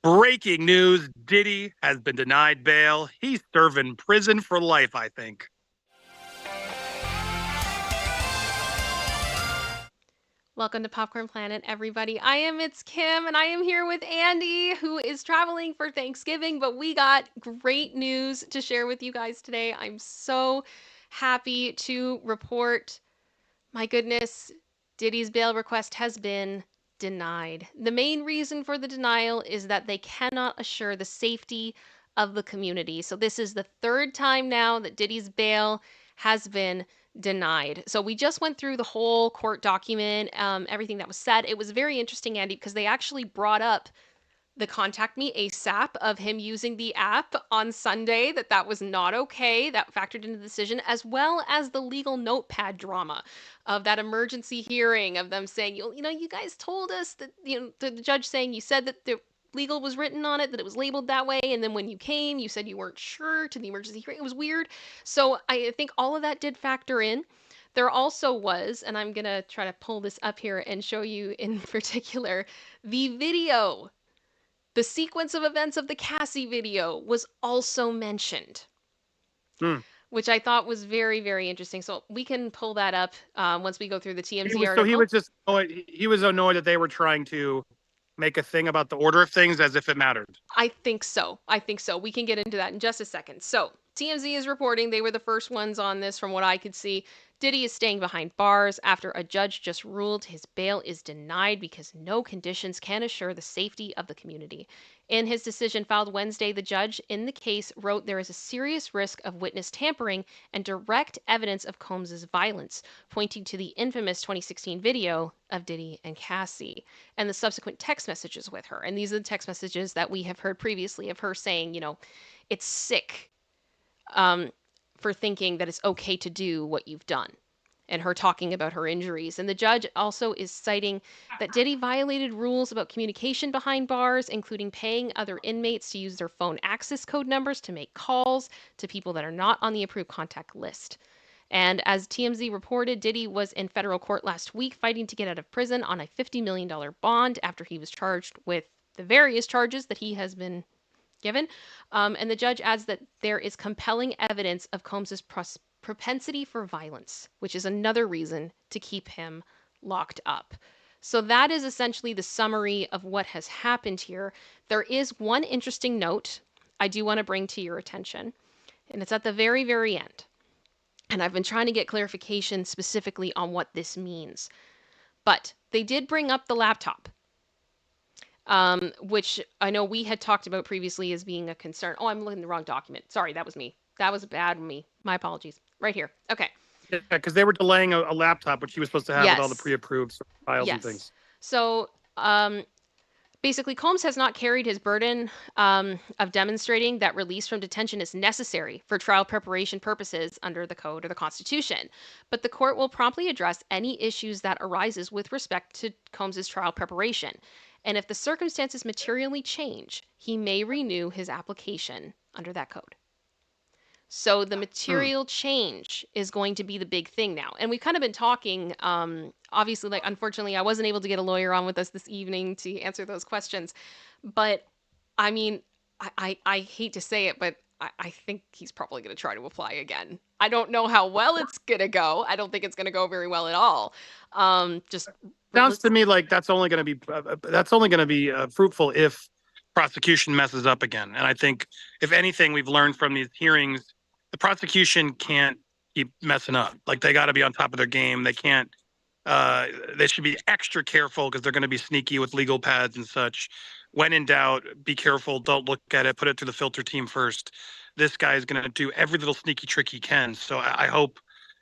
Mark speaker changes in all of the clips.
Speaker 1: Breaking news, Diddy has been denied bail. He's serving prison for life, I think.
Speaker 2: Welcome to Popcorn Planet, everybody. It's Kim, and I am here with Andy, who is traveling for Thanksgiving, but we got great news to share with you guys today. I'm so happy to report, my goodness, Diddy's bail request has been denied. The main reason for the denial is that they cannot assure the safety of the community. So this is the third time now that Diddy's bail has been denied. So we just went through the whole court document, everything that was said. It was very interesting, Andy, because they actually brought up the contact me ASAP of him using the app on Sunday, that was not okay. That factored into the decision, as well as the legal notepad drama of that emergency hearing of them saying, you guys told us that, the judge saying you said that the legal was written on it, that it was labeled that way. And then when you came, you said you weren't sure to the emergency hearing. It was weird. So I think all of that did factor in. There also was, and I'm going to try to pull this up here and show you in particular, the video, the sequence of events of the Cassie video was also mentioned, which I thought was very, very interesting. So we can pull that up once we go through the TMZ article.
Speaker 1: He was annoyed that they were trying to make a thing about the order of things as if it mattered.
Speaker 2: I think so. We can get into that in just a second. So TMZ is reporting they were the first ones on this from what I could see. Diddy is staying behind bars after a judge just ruled his bail is denied because no conditions can assure the safety of the community. In his decision filed Wednesday, the judge in the case wrote there is a serious risk of witness tampering and direct evidence of Combs' violence, pointing to the infamous 2016 video of Diddy and Cassie and the subsequent text messages with her. And these are the text messages that we have heard previously of her saying, it's sick for thinking that it's okay to do what you've done, and her talking about her injuries. And the judge also is citing that Diddy violated rules about communication behind bars, including paying other inmates to use their phone access code numbers to make calls to people that are not on the approved contact list. And as TMZ reported, Diddy was in federal court last week fighting to get out of prison on a $50 million bond after he was charged with the various charges that he has been given. And the judge adds that there is compelling evidence of Combs' propensity for violence, which is another reason to keep him locked up. So that is essentially the summary of what has happened here. There is one interesting note I do want to bring to your attention, and it's at the very, very end. And I've been trying to get clarification specifically on what this means. But they did bring up the laptop, which I know we had talked about previously as being a concern. Oh, I'm looking at the wrong document. Sorry, that was me. That was bad of me. My apologies. Right here. Okay.
Speaker 1: Yeah, because they were delaying a laptop, which he was supposed to have with all the pre-approved files and things.
Speaker 2: So basically, Combs has not carried his burden of demonstrating that release from detention is necessary for trial preparation purposes under the code or the Constitution. But the court will promptly address any issues that arises with respect to Combs' trial preparation. And if the circumstances materially change, he may renew his application under that code. So the material change is going to be the big thing now. And we've kind of been talking, obviously, unfortunately, I wasn't able to get a lawyer on with us this evening to answer those questions. But I mean, I hate to say it, but I think he's probably going to try to apply again. I don't know how well it's going to go. I don't think it's going to go very well at all. Just
Speaker 1: sounds to me like that's only going to be fruitful if prosecution messes up again. And I think if anything we've learned from these hearings, the prosecution can't keep messing up. Like, they got to be on top of their game. They can't. They should be extra careful because they're going to be sneaky with legal pads and such. When in doubt, be careful. Don't look at it. Put it through the filter team first. This guy is going to do every little sneaky trick he can. So I hope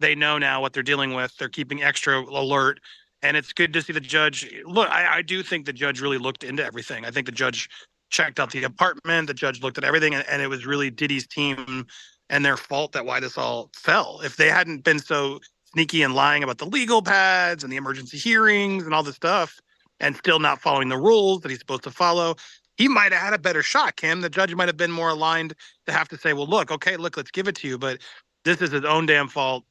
Speaker 1: they know now what they're dealing with. They're keeping extra alert. And it's good to see the judge. Look, I do think the judge really looked into everything. I think the judge checked out the apartment. The judge looked at everything. And it was really Diddy's team and their fault that why this all fell. If they hadn't been so sneaky and lying about the legal pads and the emergency hearings and all this stuff and still not following the rules that he's supposed to follow, he might have had a better shot, Kim. The judge might have been more aligned to have to say, well, look, let's give it to you. But this is his own damn fault.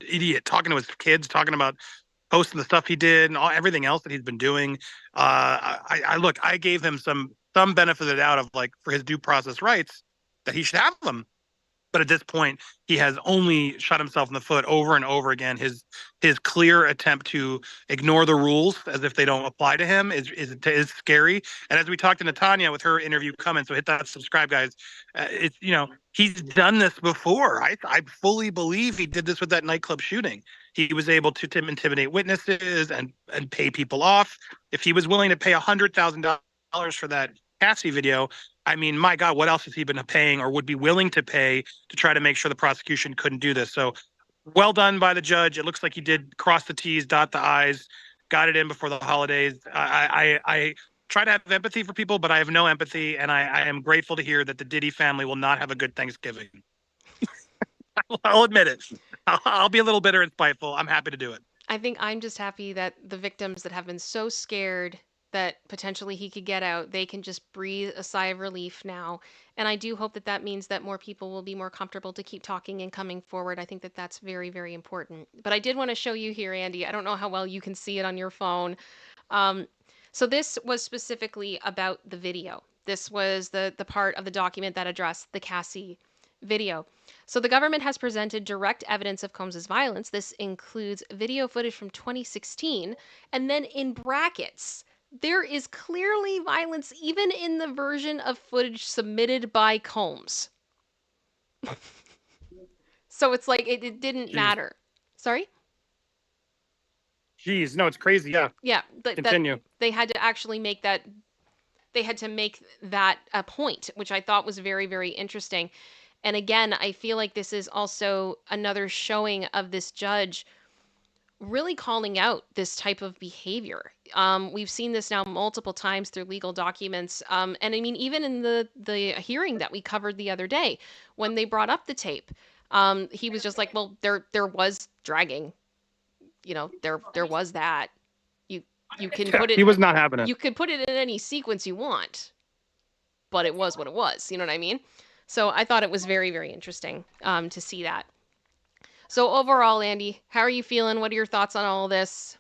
Speaker 1: Idiot, talking to his kids, talking about posting the stuff he did and everything else that he's been doing. I gave him some some benefit of the doubt of like for his due process rights that he should have them. But at this point, he has only shot himself in the foot over and over again. His clear attempt to ignore the rules as if they don't apply to him is scary. And as we talked to Natanya with her interview coming, so hit that subscribe, guys. It's he's done this before. I fully believe he did this with that nightclub shooting. He was able to intimidate witnesses and pay people off. If he was willing to pay $100,000 for that Cassie video, I mean, my God, what else has he been paying or would be willing to pay to try to make sure the prosecution couldn't do this? So well done by the judge. It looks like he did cross the T's, dot the I's, got it in before the holidays. I try to have empathy for people, but I have no empathy. And I am grateful to hear that the Diddy family will not have a good Thanksgiving. I'll admit it. I'll be a little bitter and spiteful. I'm happy to do it.
Speaker 2: I think I'm just happy that the victims that have been so scared that potentially he could get out, they can just breathe a sigh of relief now. And I do hope that that means that more people will be more comfortable to keep talking and coming forward. I think that that's very, very important. But I did want to show you here, Andy. I don't know how well you can see it on your phone. So this was specifically about the video. This was the part of the document that addressed the Cassie video. So the government has presented direct evidence of Combs's violence. This includes video footage from 2016, and then in brackets, there is clearly violence even in the version of footage submitted by Combs. So it's like it didn't matter. Sorry?
Speaker 1: Jeez, no, it's crazy. Yeah.
Speaker 2: Yeah.
Speaker 1: Continue.
Speaker 2: They had to actually make that. They had to make that a point, which I thought was very, very interesting. And again, I feel like this is also another showing of this judge really calling out this type of behavior. We've seen this now multiple times through legal documents. And I mean, even in the hearing that we covered the other day, when they brought up the tape, he was just like, well, there was dragging. There was that. You can put it.
Speaker 1: He was not having it.
Speaker 2: You could put it in any sequence you want, but it was what it was. You know what I mean? So I thought it was very, very interesting to see that. So overall, Andy, how are you feeling? What are your thoughts on all this?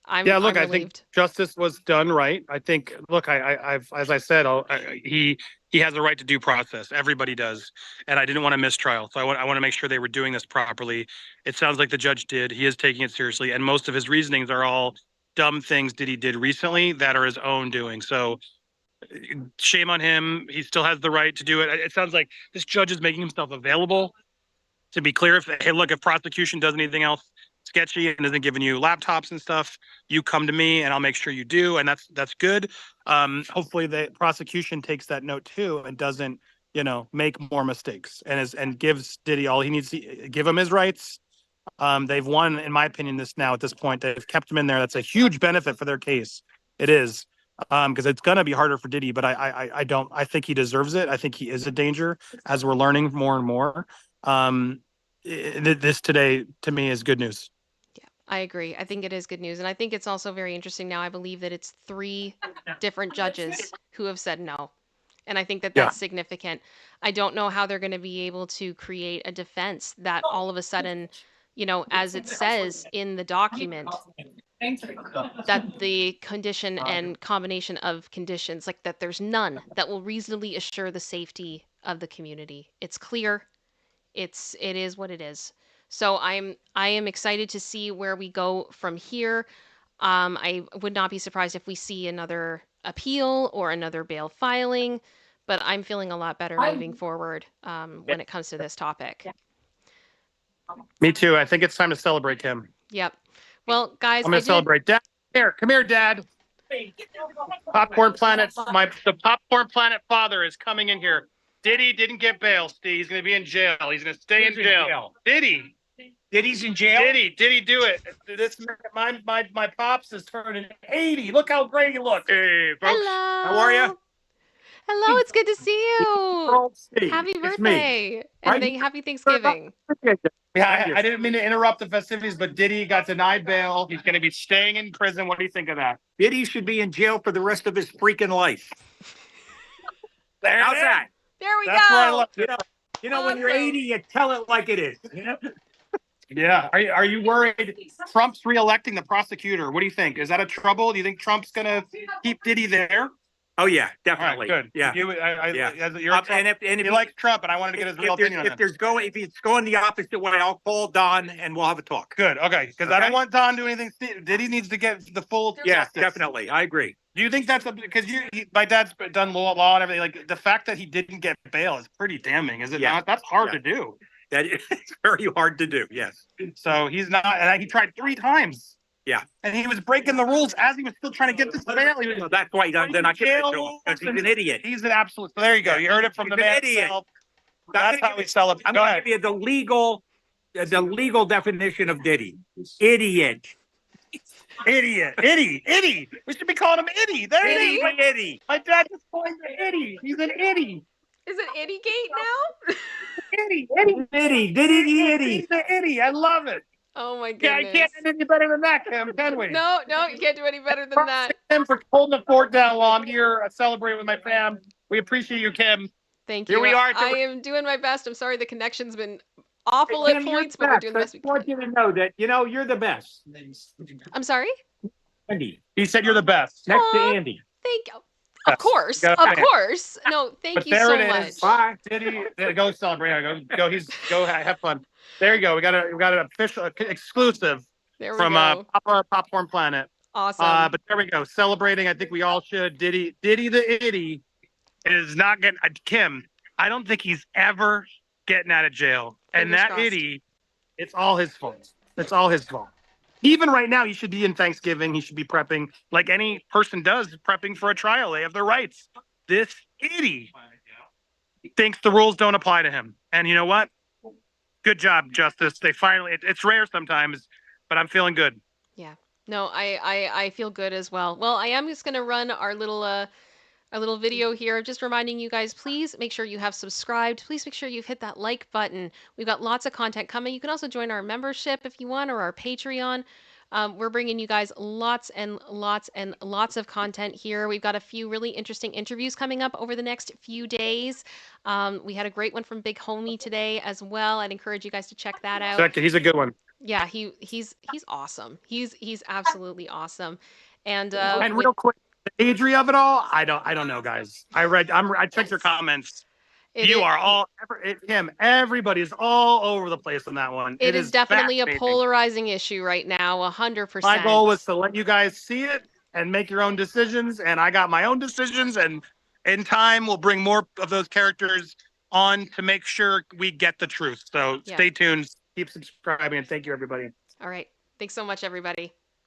Speaker 2: I'm
Speaker 1: I think justice was done right. I think, look, I've as I said, he has a right to due process. Everybody does, and I didn't want a mistrial, so I want to make sure they were doing this properly. It sounds like the judge did. He is taking it seriously, and most of his reasonings are all dumb things that he did recently that are his own doing. So shame on him. He still has the right to do it. It sounds like this judge is making himself available. To be clear, if prosecution does anything else sketchy and isn't giving you laptops and stuff, you come to me and I'll make sure you do. And that's good. Hopefully the prosecution takes that note too and doesn't, make more mistakes and gives Diddy all he needs to give him his rights. They've won, in my opinion, at this point. They've kept him in there. That's a huge benefit for their case. It is. Because it's gonna be harder for Diddy, but I think he deserves it. I think he is a danger, as we're learning more and more. This today to me is good news.
Speaker 2: Yeah, I agree. I think it is good news, and I think it's also very interesting now. I believe that it's 3 different judges who have said no, and I think that that's significant. I don't know how they're going to be able to create a defense that all of a sudden, as it says in the document, that the condition and combination of conditions, like that there's none that will reasonably assure the safety of the community. It's clear. It is what it is. So I am excited to see where we go from here. I would not be surprised if we see another appeal or another bail filing, but I'm feeling a lot better moving forward when it comes to this topic.
Speaker 1: Me too. I think it's time to celebrate him.
Speaker 2: Yep. Well, guys,
Speaker 1: I'm going to celebrate. Dad, come here, Dad. Popcorn Planet. The Popcorn Planet father is coming in here. Diddy didn't get bail, Steve. He's going to be in jail. He's going to stay in jail. Diddy.
Speaker 3: Diddy's in jail?
Speaker 1: Diddy, do it. My pops is turning 80. Look how great he looks. Hey, folks.
Speaker 2: Hello.
Speaker 1: How are you?
Speaker 2: Hello, it's good to see you. Happy birthday. And happy Thanksgiving.
Speaker 1: Yeah, I didn't mean to interrupt the festivities, but Diddy got denied bail. He's going to be staying in prison. What do you think of that?
Speaker 3: Diddy should be in jail for the rest of his freaking life.
Speaker 1: How's
Speaker 3: that?
Speaker 2: There we
Speaker 1: That's
Speaker 2: go.
Speaker 1: Where I love
Speaker 3: awesome. When you're 80, you tell it like it is.
Speaker 1: Yeah. Are you worried? Trump's reelecting the prosecutor. What do you think? Is that a trouble? Do you think Trump's going to keep Diddy there?
Speaker 3: Oh yeah,
Speaker 1: All right,
Speaker 3: definitely.
Speaker 1: good.
Speaker 3: Yeah.
Speaker 1: Yeah. You're
Speaker 3: And if
Speaker 1: you like Trump, and I wanted to get his real opinion on
Speaker 3: if
Speaker 1: it.
Speaker 3: if it's going the opposite way, I'll call Don and we'll have a talk.
Speaker 1: Good. Okay. Because I don't want Don doing anything. Diddy needs to get the full.
Speaker 3: Yeah,
Speaker 1: justice.
Speaker 3: definitely. I agree.
Speaker 1: Do you think that's because my dad's done law and everything? Like the fact that he didn't get bail is pretty damning, is it
Speaker 3: Yeah.
Speaker 1: not? That's hard to do.
Speaker 3: That is very hard to do. Yes.
Speaker 1: So he's not, and he tried 3 times.
Speaker 3: Yeah.
Speaker 1: And he was breaking the rules as he was still trying to get this bail. He was,
Speaker 3: So that's why they're not giving it to him, because he's an idiot.
Speaker 1: He's an absolute. So there you go. You heard it from
Speaker 3: He's
Speaker 1: the
Speaker 3: an
Speaker 1: man
Speaker 3: idiot.
Speaker 1: himself. That's how we celebrate.
Speaker 3: I'm
Speaker 1: Go
Speaker 3: going to
Speaker 1: ahead.
Speaker 3: give you the legal definition of Diddy. Idiot.
Speaker 1: Itty. We should be calling him Itty. There it is.
Speaker 3: Itty.
Speaker 1: My dad just called him Itty. He's an Itty.
Speaker 2: Is it Ittygate now?
Speaker 1: Itty.
Speaker 3: Diddy the Itty.
Speaker 1: He's an Itty. I love it.
Speaker 2: Oh my
Speaker 1: Yeah,
Speaker 2: goodness.
Speaker 1: I can't do any better than that, Kim. Can we?
Speaker 2: No, you can't do any better than that.
Speaker 1: Kim for holding the fort down while I'm here celebrating with my fam. We appreciate you, Kim.
Speaker 2: Thank you.
Speaker 3: Here we are.
Speaker 2: I am doing my best. I'm sorry the connection's been awful at points, but we're doing the best we
Speaker 3: I want
Speaker 2: can.
Speaker 3: you to know that, you're the best.
Speaker 2: I'm sorry?
Speaker 3: Andy.
Speaker 1: He said you're the best.
Speaker 3: Next to
Speaker 2: Aw.
Speaker 3: Andy.
Speaker 2: Thank you. Of course.
Speaker 1: Go
Speaker 2: Of
Speaker 1: ahead.
Speaker 2: course. No, thank
Speaker 1: But
Speaker 2: you
Speaker 1: there
Speaker 2: so
Speaker 1: it
Speaker 2: much.
Speaker 1: is. Bye. Diddy, go celebrate. Go have fun. There you go. We got an official exclusive
Speaker 2: There we
Speaker 1: from
Speaker 2: go.
Speaker 1: Popcorn Planet.
Speaker 2: Awesome.
Speaker 1: But there we go. Celebrating. I think we all should. Diddy the Itty is not getting Kim. I don't think he's ever getting out of jail. And
Speaker 2: Fingers
Speaker 1: that
Speaker 2: crossed.
Speaker 1: Itty, it's all his fault. It's all his fault. Even right now, he should be in Thanksgiving. He should be prepping like any person does, prepping for a trial. They have their rights. This Itty thinks the rules don't apply to him. And you know what? Good job, Justice. They finally, it's rare sometimes, but I'm feeling good.
Speaker 2: No, I feel good as well. Well, I am just gonna run our little video here, just reminding you guys, please make sure you have subscribed. Please make sure you've hit that like button. We've got lots of content coming. You can also join our membership if you want, or our Patreon. We're bringing you guys lots and lots and lots of content here. We've got a few really interesting interviews coming up over the next few days. We had a great one from Big Homie today as well. I'd encourage you guys to check that out.
Speaker 1: He's a good one.
Speaker 2: Yeah, he's awesome. He's absolutely awesome. And
Speaker 1: Real quick, the imagery of it all, I don't know, guys. I checked your comments. You are all everybody's all over the place on that one.
Speaker 2: It is definitely a
Speaker 1: fascinating.
Speaker 2: polarizing issue right now, 100%.
Speaker 1: My goal was to let you guys see it and make your own decisions, and I got my own decisions, and in time we'll bring more of those characters on to make sure we get the truth. So
Speaker 2: Yeah.
Speaker 1: stay tuned, keep subscribing, and thank you, everybody.
Speaker 2: All right. Thanks so much, everybody.